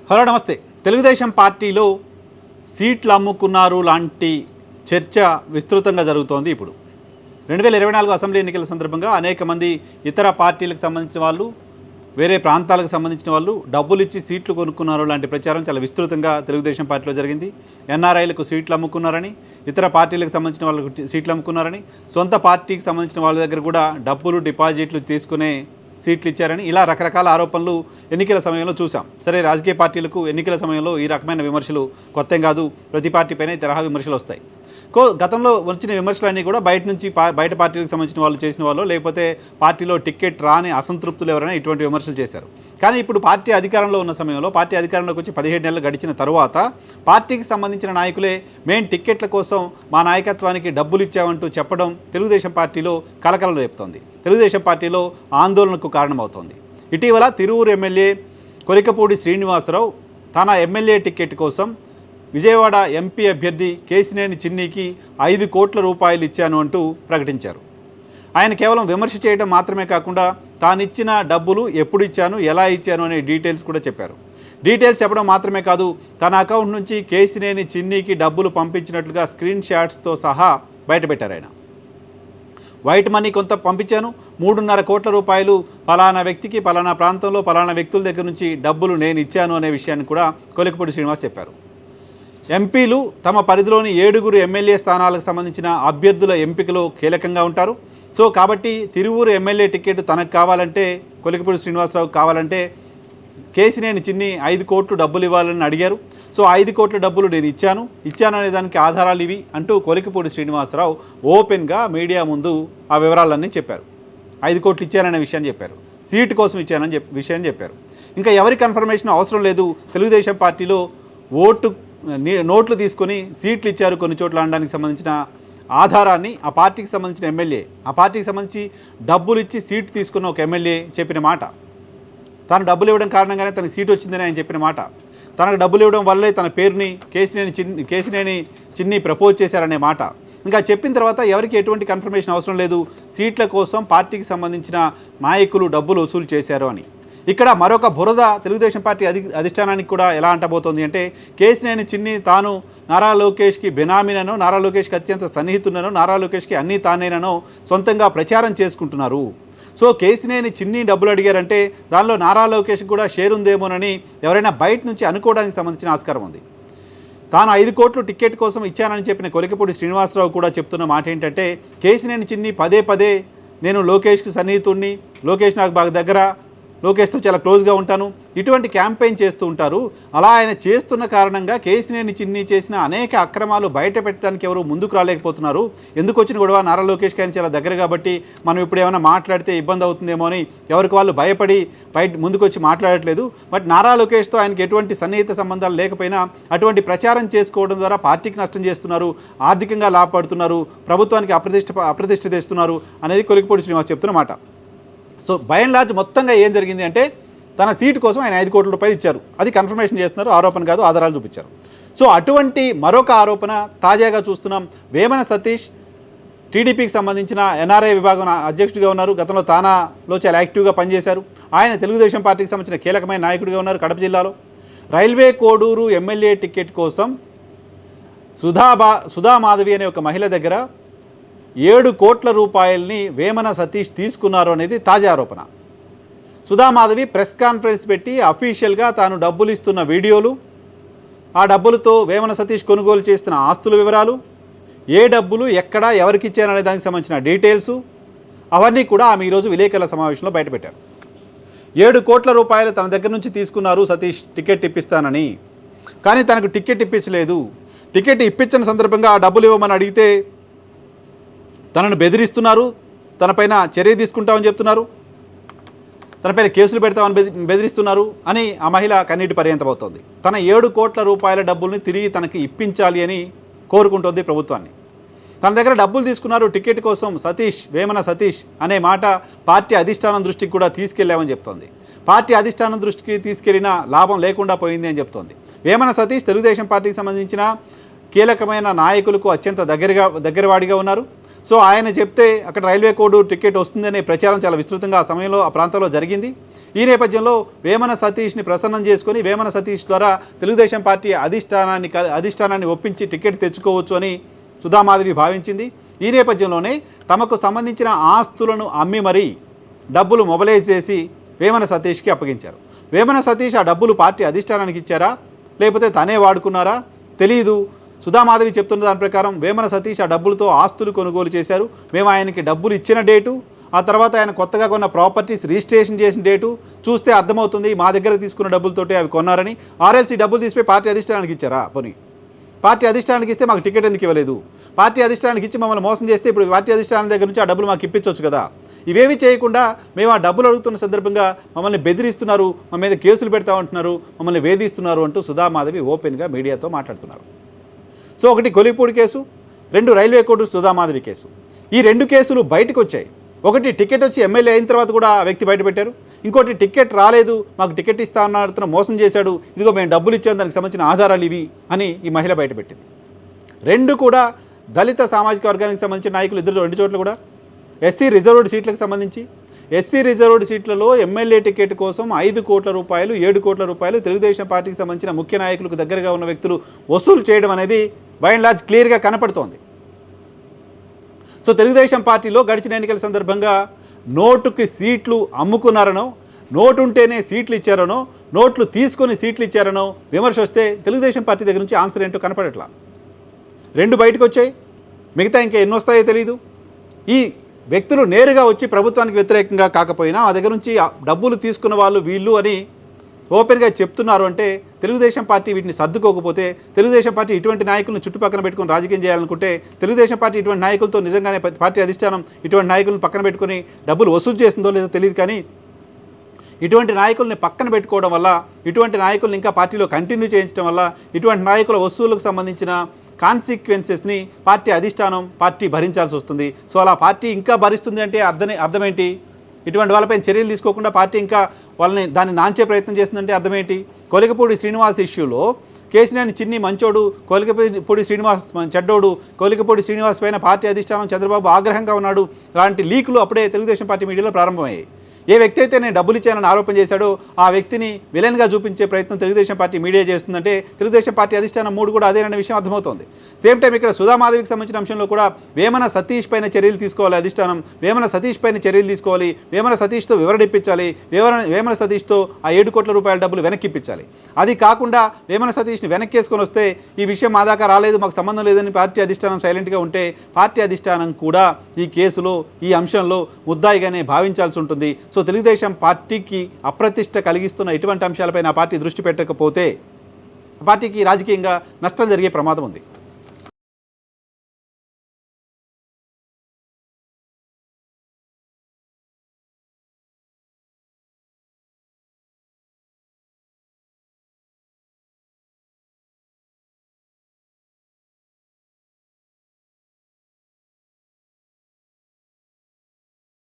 Hello నమస్తే. తెలుగుదేశం పార్టీలో సీట్లు అమ్ముకున్నారు లాంటి చర్చ విస్తృతంగా జరుగుతోంది. ఇప్పుడు 2024 అసెంబ్లీ ఎన్నికల సందర్భంగా అనేక మంది ఇతర పార్టీలకు సంబంధించిన వాళ్ళు, వేరే ప్రాంతాలకు సంబంధించిన వాళ్ళు డబ్బులు ఇచ్చి సీట్లు కొనుక్కున్నారు లాంటి ప్రచారం చాలా విస్తృతంగా తెలుగుదేశం పార్టీలో జరిగింది. ఎన్ఆర్ఐలకు సీట్లు అమ్ముకున్నారని, ఇతర పార్టీలకు సంబంధించిన వాళ్ళకు సీట్లు అమ్ముకున్నారని, సొంత పార్టీకి సంబంధించిన వాళ్ళ దగ్గర కూడా డబ్బులు డిపాజిట్లు తీసుకునే సీట్లు ఇచ్చారని, ఇలా రకరకాల ఆరోపణలు ఎన్నికల సమయంలో చూసాం. సరే, రాజకీయ పార్టీలకు ఎన్నికల సమయంలో ఈ రకమైన విమర్శలు కొత్త కాదు. ప్రతి పార్టీపైన తరహా విమర్శలు వస్తాయి. గతంలో వచ్చిన విమర్శలన్నీ కూడా బయట పార్టీలకు సంబంధించిన వాళ్ళు చేసిన వాళ్ళు, లేకపోతే పార్టీలో టికెట్ రాని అసంతృప్తులు ఎవరైనా ఇటువంటి విమర్శలు చేశారు. కానీ ఇప్పుడు పార్టీ అధికారంలో ఉన్న సమయంలో, పార్టీ అధికారంలోకి వచ్చి 17 నెలలు గడిచిన తరువాత పార్టీకి సంబంధించిన నాయకులే మేము టికెట్ల కోసం మా నాయకత్వానికి డబ్బులు ఇచ్చామంటూ చెప్పడం తెలుగుదేశం పార్టీలో కలకలం రేపుతోంది. తెలుగుదేశం పార్టీలో ఆందోళనకు కారణమవుతోంది. ఇటీవల తిరువూరు ఎమ్మెల్యే కొలికపూడి శ్రీనివాసరావు తన ఎమ్మెల్యే టికెట్ కోసం విజయవాడ ఎంపీ అభ్యర్థి కేశినేని చిన్నికి 5 కోట్ల రూపాయలు ఇచ్చాను అంటూ ప్రకటించారు. ఆయన కేవలం విమర్శ చేయడం మాత్రమే కాకుండా తానిచ్చిన డబ్బులు ఎప్పుడు ఇచ్చాను, ఎలా ఇచ్చాను అనే డీటెయిల్స్ కూడా చెప్పారు. డీటెయిల్స్ చెప్పడం మాత్రమే కాదు, తన అకౌంట్ నుంచి కేశినేని చిన్నికి డబ్బులు పంపించినట్లుగా స్క్రీన్ షాట్స్తో సహా బయటపెట్టారు. ఆయన వైట్ మనీ కొంత పంపించాను, 3.5 కోట్ల రూపాయలు పలానా వ్యక్తికి పలానా ప్రాంతంలో పలానా వ్యక్తుల దగ్గర నుంచి డబ్బులు నేను ఇచ్చాను అనే విషయాన్ని కూడా కొలికపూడి శ్రీనివాస్ చెప్పారు. ఎంపీలు తమ పరిధిలోని 7 ఎమ్మెల్యే స్థానాలకు సంబంధించిన అభ్యర్థుల ఎంపికలో కీలకంగా ఉంటారు. సో కాబట్టి తిరువూరు ఎమ్మెల్యే టికెట్ తనకు కావాలంటే, కొలికపూడి శ్రీనివాసరావు కావాలంటే కేశినేని చిన్ని 5 కోట్లు డబ్బులు ఇవ్వాలని అడిగారు. సో 5 కోట్ల డబ్బులు నేను ఇచ్చాను అనే దానికి ఆధారాలు ఇవి అంటూ కొలికపూడి శ్రీనివాసరావు ఓపెన్గా మీడియా ముందు ఆ వివరాలన్నీ చెప్పారు. 5 కోట్లు ఇచ్చాననే విషయాన్ని చెప్పారు, సీటు కోసం ఇచ్చానని విషయాన్ని చెప్పారు. ఇంకా ఎవరి కన్ఫర్మేషన్ అవసరం లేదు. తెలుగుదేశం పార్టీలో నోట్లు తీసుకొని సీట్లు ఇచ్చారు కొన్ని చోట్ల అనడానికి సంబంధించిన ఆధారాన్ని ఆ పార్టీకి సంబంధించిన ఎమ్మెల్యే, ఆ పార్టీకి సంబంధించి డబ్బులు ఇచ్చి సీటు తీసుకున్న ఒక ఎమ్మెల్యే చెప్పిన మాట, తాను డబ్బులు ఇవ్వడం కారణంగానే తనకు సీటు వచ్చిందని ఆయన చెప్పిన మాట, తనకు డబ్బులు ఇవ్వడం వల్లే తన పేరుని కేశినేని చిన్ని ప్రపోజ్ చేశారనే మాట. ఇంకా చెప్పిన తర్వాత ఎవరికి ఎటువంటి కన్ఫర్మేషన్ అవసరం లేదు, సీట్ల కోసం పార్టీకి సంబంధించిన నాయకులు డబ్బులు వసూలు చేశారు అని. ఇక్కడ మరొక బురద తెలుగుదేశం పార్టీ అధిష్టానానికి కూడా ఎలా అంటబోతోంది అంటే, కేశినేని చిన్ని తాను నారా లోకేష్కి బెనామీననో, నారా లోకేష్కి అత్యంత సన్నిహితుననో, నారా లోకేష్కి అన్నీ తానేననో సొంతంగా ప్రచారం చేసుకుంటున్నారు. సో కేశినేని చిన్ని డబ్బులు అడిగారంటే దానిలో నారా లోకేష్కి కూడా షేర్ ఉందేమోనని ఎవరైనా బయట నుంచి అనుకోవడానికి సంబంధించిన ఆస్కారం ఉంది. తాను 5 కోట్లు టికెట్ కోసం ఇచ్చానని చెప్పిన కొలికపూడి శ్రీనివాసరావు కూడా చెప్తున్న మాట ఏంటంటే, కేశినేని చిన్ని పదే నేను లోకేష్కి సన్నిహితుడిని, లోకేష్ నాకు బాగా దగ్గర, లోకేష్తో చాలా క్లోజ్గా ఉంటాను, ఇటువంటి క్యాంపెయిన్ చేస్తూ ఉంటారు. అలా ఆయన చేస్తున్న కారణంగా కేశినేని చిన్ని చేసిన అనేక అక్రమాలు బయట పెట్టడానికి ఎవరు ముందుకు రాలేకపోతున్నారు. ఎందుకు వచ్చిన గొడవ, నారా లోకేష్కి ఆయన చాలా దగ్గర కాబట్టి మనం ఇప్పుడు ఏమైనా మాట్లాడితే ఇబ్బంది అవుతుందేమో అని ఎవరికి వాళ్ళు భయపడి ముందుకు వచ్చి మాట్లాడట్లేదు. బట్ నారా లోకేష్తో ఆయనకి ఎటువంటి సన్నిహిత సంబంధాలు లేకపోయినా అటువంటి ప్రచారం చేసుకోవడం ద్వారా పార్టీకి నష్టం చేస్తున్నారు, ఆర్థికంగా లాభపడుతున్నారు, ప్రభుత్వానికి అప్రతిష్ట తెస్తున్నారు అనేది కొలికపూడి శ్రీనివాస్ చెప్తున్నమాట. సో బై అండ్ లార్జ్ మొత్తంగా ఏం జరిగింది అంటే, తన సీటు కోసం ఆయన 5 కోట్ల రూపాయలు ఇచ్చారు. అది కన్ఫర్మేషన్ చేస్తున్నారు, ఆరోపణ కాదు, ఆధారాలు చూపించారు. సో అటువంటి మరొక ఆరోపణ తాజాగా చూస్తున్నాం. వేమన సతీష్ టీడీపీకి సంబంధించిన ఎన్ఆర్ఐ విభాగం అధ్యక్షుడిగా ఉన్నారు. గతంలో తానాలో చాలా యాక్టివ్గా పనిచేశారు. ఆయన తెలుగుదేశం పార్టీకి సంబంధించిన కీలకమైన నాయకుడిగా ఉన్నారు కడప జిల్లాలో. రైల్వే కోడూరు ఎమ్మెల్యే టికెట్ కోసం సుధామాధవి అనే ఒక మహిళ దగ్గర 7 కోట్ల రూపాయలని వేమన సతీష్ తీసుకున్నారు అనేది తాజా ఆరోపణ. సుధామాధవి ప్రెస్ కాన్ఫరెన్స్ పెట్టి అఫీషియల్గా తాను డబ్బులు ఇస్తున్న వీడియోలు, ఆ డబ్బులతో వేమన సతీష్ కొనుగోలు చేస్తున్న ఆస్తుల వివరాలు, ఏ డబ్బులు ఎక్కడ ఎవరికి ఇచ్చారనే దానికి సంబంధించిన డీటెయిల్స్ అవన్నీ కూడా ఆమె ఈరోజు విలేకరుల సమావేశంలో బయటపెట్టారు. 7 కోట్ల రూపాయలు తన దగ్గర నుంచి తీసుకున్నారు సతీష్ టికెట్ ఇప్పిస్తానని, కానీ తనకు టికెట్ ఇప్పించలేదు. టికెట్ ఇప్పించిన సందర్భంగా ఆ డబ్బులు ఇవ్వమని అడిగితే తనను బెదిరిస్తున్నారు, తనపైన చర్య తీసుకుంటామని చెప్తున్నారు, తనపైన కేసులు పెడతామని బెదిరిస్తున్నారు అని ఆ మహిళ కన్నీటి పర్యంతమవుతోంది. తన 7 కోట్ల రూపాయల డబ్బుల్ని తిరిగి తనకి ఇప్పించాలి అని కోరుకుంటోంది ప్రభుత్వాన్ని. తన దగ్గర డబ్బులు తీసుకున్నారు టికెట్ కోసం వేమన సతీష్ అనే మాట పార్టీ అధిష్టానం దృష్టికి కూడా తీసుకెళ్లామని చెప్తోంది. పార్టీ అధిష్టానం దృష్టికి తీసుకెళ్లిన లాభం లేకుండా పోయింది అని చెప్తోంది. వేమన సతీష్ తెలుగుదేశం పార్టీకి సంబంధించిన కీలకమైన నాయకులకు అత్యంత దగ్గరవాడిగా ఉన్నారు. సో ఆయన చెప్తే అక్కడ రైల్వే కోడ్ టికెట్ వస్తుందనే ప్రచారం చాలా విస్తృతంగా ఆ సమయంలో ఆ ప్రాంతంలో జరిగింది. ఈ నేపథ్యంలో వేమన సతీష్ని ప్రసన్నం చేసుకొని వేమన సతీష్ ద్వారా తెలుగుదేశం పార్టీ అధిష్టానాన్ని ఒప్పించి టికెట్ తెచ్చుకోవచ్చు అని సుధామాధవి భావించింది. ఈ నేపథ్యంలోనే తమకు సంబంధించిన ఆస్తులను అమ్మి మరీ డబ్బులు మొబలైజ్ చేసి వేమన సతీష్కి అప్పగించారు. వేమన సతీష్ ఆ డబ్బులు పార్టీ అధిష్టానానికి ఇచ్చారా లేకపోతే తనే వాడుకున్నారా తెలీదు. సుధామాధవి చెప్తున్న దాని ప్రకారం వేమన సతీష్ ఆ డబ్బులతో ఆస్తులు కొనుగోలు చేశారు. మేము ఆయనకి డబ్బులు ఇచ్చిన డేటు, ఆ తర్వాత ఆయన కొత్తగా కొన్న ప్రాపర్టీస్ రిజిస్ట్రేషన్ చేసిన డేటు చూస్తే అర్థమవుతుంది మా దగ్గర తీసుకున్న డబ్బులతోటి అవి కొన్నారని. ఆర్ఎల్సీ డబ్బులు తీసిపోయి పార్టీ అధిష్టానానికి ఇచ్చారా? పోనీ పార్టీ అధిష్టానానికి ఇస్తే మాకు టికెట్ ఎందుకు ఇవ్వలేదు? పార్టీ అధిష్టానానికి ఇచ్చి మమ్మల్ని మోసం చేస్తే ఇప్పుడు పార్టీ అధిష్టానం దగ్గర నుంచి ఆ డబ్బులు మాకు ఇప్పించవచ్చు కదా. ఇవేమీ చేయకుండా మేము ఆ డబ్బులు అడుగుతున్న సందర్భంగా మమ్మల్ని బెదిరిస్తున్నారు, మా మీద కేసులు పెడతామంటున్నారు, మమ్మల్ని వేధిస్తున్నారు అంటూ సుధామాధవి ఓపెన్గా మీడియాతో మాట్లాడుతున్నారు. సో ఒకటి Kolipudi case, 2 railway court Sudhamadhavi case. ఈ 2 కేసులు బయటకు వచ్చాయి. ఒకటి టికెట్ వచ్చి ఎమ్మెల్యే అయిన తర్వాత కూడా ఆ వ్యక్తి బయటపెట్టారు. ఇంకోటి టికెట్ రాలేదు, మాకు టికెట్ ఇస్తా అన్న మోసం చేశాడు, ఇదిగో మేము డబ్బులు ఇచ్చాము దానికి సంబంధించిన ఆధారాలు ఇవి అని ఈ మహిళ బయటపెట్టింది. 2 కూడా దళిత సామాజిక వర్గానికి సంబంధించిన నాయకులు ఇద్దరు 2 చోట్ల కూడా ఎస్సీ రిజర్వ్డ్ సీట్లకు సంబంధించి ఎస్సీ రిజర్వ్డ్ సీట్లలో ఎమ్మెల్యే టికెట్ కోసం 5 కోట్ల రూపాయలు 7 కోట్ల రూపాయలు తెలుగుదేశం పార్టీకి సంబంధించిన ముఖ్య నాయకులకు దగ్గరగా ఉన్న వ్యక్తులు వసూలు చేయడం అనేది బై అండ్ లార్జ్ క్లియర్గా కనపడుతోంది. సో తెలుగుదేశం పార్టీలో గడిచిన ఎన్నికల సందర్భంగా నోటుకి సీట్లు అమ్ముకున్నారనో, నోటు ఉంటేనే సీట్లు ఇచ్చారనో, నోట్లు తీసుకొని సీట్లు ఇచ్చారనో విమర్శ వస్తే తెలుగుదేశం పార్టీ దగ్గర నుంచి ఆన్సర్ ఏంటో కనపడట్లా. 2 బయటకు వచ్చాయి, మిగతా ఇంకా ఎన్ని వస్తాయో తెలీదు. ఈ వ్యక్తులు నేరుగా వచ్చి ప్రభుత్వానికి వ్యతిరేకంగా కాకపోయినా ఆ దగ్గర నుంచి డబ్బులు తీసుకున్న వాళ్ళు వీళ్ళు అని ఓపెన్గా చెప్తున్నారు అంటే తెలుగుదేశం పార్టీ వీటిని సర్దుకోకపోతే, తెలుగుదేశం పార్టీ ఇటువంటి నాయకులను చుట్టుపక్కన పెట్టుకుని రాజకీయం చేయాలనుకుంటే, తెలుగుదేశం పార్టీ ఇటువంటి నాయకులతో నిజంగానే పార్టీ అధిష్టానం ఇటువంటి నాయకులను పక్కన పెట్టుకుని డబ్బులు వసూలు చేస్తుందో లేదో తెలియదు. కానీ ఇటువంటి నాయకుల్ని పక్కన పెట్టుకోవడం వల్ల, ఇటువంటి నాయకుల్ని ఇంకా పార్టీలో కంటిన్యూ చేయించడం వల్ల ఇటువంటి నాయకుల వసూళ్లకు సంబంధించిన కాన్సిక్వెన్సెస్ని పార్టీ అధిష్టానం పార్టీ భరించాల్సి వస్తుంది. సో అలా పార్టీ ఇంకా భరిస్తుంది అంటే అర్థమేంటి? ఇటువంటి వాళ్ళపైన చర్యలు తీసుకోకుండా పార్టీ ఇంకా దాన్ని నాంచే ప్రయత్నం చేస్తుందంటే అర్థమేంటి? కొలికపూడి శ్రీనివాస్ ఇష్యూలో కేసినేని చిన్ని మంచోడు, కొలికపూడి శ్రీనివాస్ చెడ్డోడు, కొలికపూడి శ్రీనివాస్ పైన పార్టీ అధిష్టానం చంద్రబాబు ఆగ్రహంగా ఉన్నాడు లాంటి లీకులు అప్పుడే తెలుగుదేశం పార్టీ మీడియాలో ప్రారంభమయ్యాయి. ఏ వ్యక్తి అయితే నేను డబ్బులు ఇచ్చానని ఆరోపణ చేశాడో ఆ వ్యక్తిని విలన్గా చూపించే ప్రయత్నం తెలుగుదేశం పార్టీ మీడియా చేస్తుందంటే తెలుగుదేశం పార్టీ అధిష్టానం మూడు కూడా అదేనన్న విషయం అర్థమవుతోంది. సేమ్ టైం ఇక్కడ సుధామాధవికి సంబంధించిన అంశంలో కూడా వేమన సతీష్ పైన చర్యలు తీసుకోవాలి అధిష్టానం, వేమన సతీష్ పైన చర్యలు తీసుకోవాలి, వేమన సతీష్తో వివరణ ఇప్పించాలి, వేమన సతీష్తో ఆ 7 కోట్ల రూపాయల డబ్బులు వెనక్కి ఇప్పించాలి. అది కాకుండా వేమన సతీష్ని వెనక్కేసుకొని వస్తే ఈ విషయం మా దాకా రాలేదు, మాకు సంబంధం లేదని పార్టీ అధిష్టానం సైలెంట్గా ఉంటే పార్టీ అధిష్టానం కూడా ఈ కేసులో ఈ అంశంలో ముద్దాయిగానే భావించాల్సి ఉంటుంది. సో తెలుగుదేశం పార్టీకి అప్రతిష్ట కలిగిస్తున్న ఇటువంటి అంశాలపై నా పార్టీ దృష్టి పెట్టకపోతే పార్టీకి రాజకీయంగా నష్టం జరిగే ప్రమాదం ఉంది.